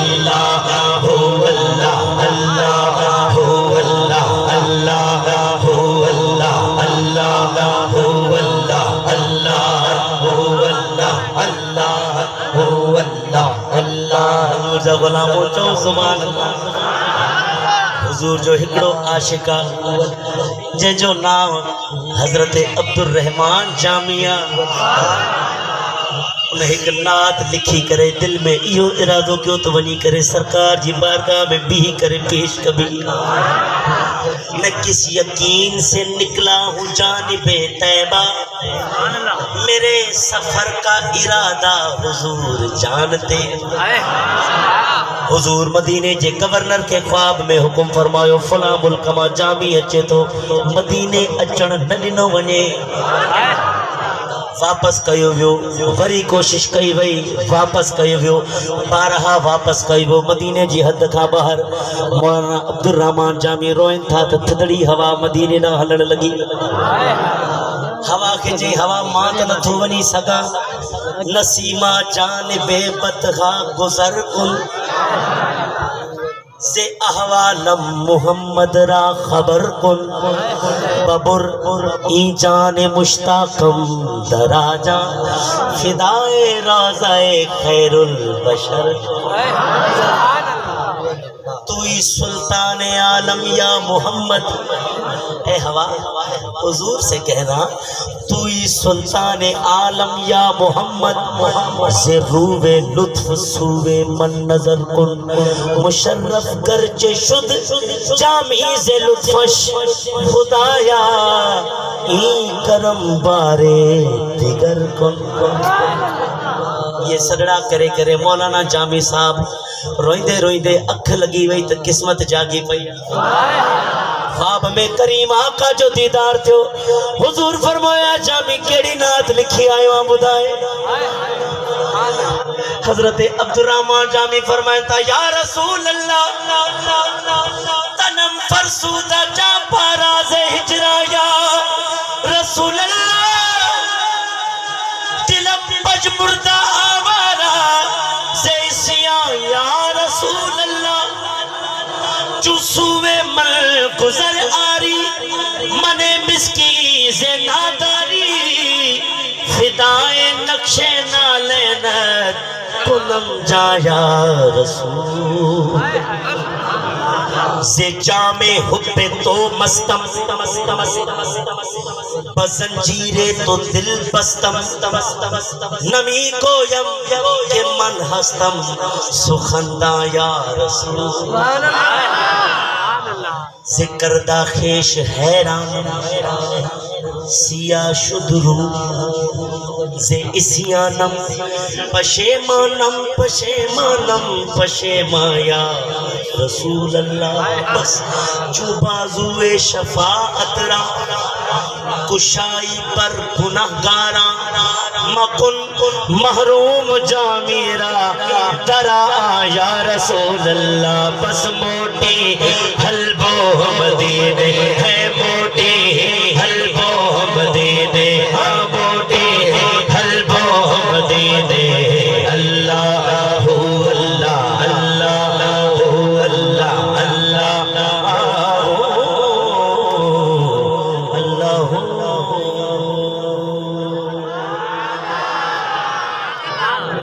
اللہ ہو اللہ اللہ ہو اللہ اللہ ہو اللہ اللہ ہو اللہ اللہ ہو اللہ اللہ ہو اللہ اللہ حضور جا غلامو چو زمان حضور جو ہکڑو عاشقہ جے جو نام حضرت عبدالرحمن جامعہ انہیں ایک نعت لکھی کرے دل میں ایو ارادو کیوں تو ونی کرے سرکار جی بارگاہ میں بھی کرے پیش کبھی میں کس یقین سے نکلا ہوں جانب طیبہ میرے سفر کا ارادہ حضور جانتے حضور مدینے جے گورنر کے خواب میں حکم فرمایو فلاں ملک ما جامی اچے تو مدینے اچن نہ ڈنو ونے واپس کیو ویو وری کوشش کئی وئی واپس کیو ویو بارہا واپس کئی ویو مدینے جی حد کھا باہر مولانا عبدالرحمن جامی روئن تھا تو تھدڑی ہوا مدینے نہ ہلن لگی ہوا کے جے ہوا مانگ نہ تھو ونی سگا نسیمہ جانب بدغا گزر کن سے احوالم محمد را خبر کن ببر ای جان مشتاقم دراجا فدائے رازائے خیر البشر توی سلطان عالم یا محمد اے ہوا حضور سے کہنا توی سلطان عالم یا محمد سے روے لطف سوے من نظر کن مشرف گرچہ شد جامی سے لطفش خدایا ای کرم بارے دیگر کن یہ سڑڑا کرے کرے مولانا جامی صاحب روئندے روئندے اکھ لگی وئی تو قسمت جاگی پئی خواب میں کریم آقا جو دیدار تھو حضور فرمایا جامی کیڑی نعت لکھی آئے وہاں بدائے حضرت عبدالرحمن جامی فرمائتا یا رسول اللہ تنم فرسودہ جا پاراز ہجرایا رسول اللہ دلم بج مردہ آوارا زیسیاں یا رسول اللہ چوسوے من گزر آری من مسکی سے ناداری فدائے نقش نالینت کنم جایا رسول سے جامع حب تو مستم بزنجیرے تو دل بستم نمی کو یم کہ من ہستم سخندہ یا رسول ذکر دا خیش حیران سیاہ شدرو زے اسیانم پشیمانم پشیمانم پشیمایا رسول اللہ بس جو بازوے شفاعت را کشائی پر گناہگاراں مکن محروم جامیرا درا یا رسول اللہ بس موٹی حلبو مدینے ہے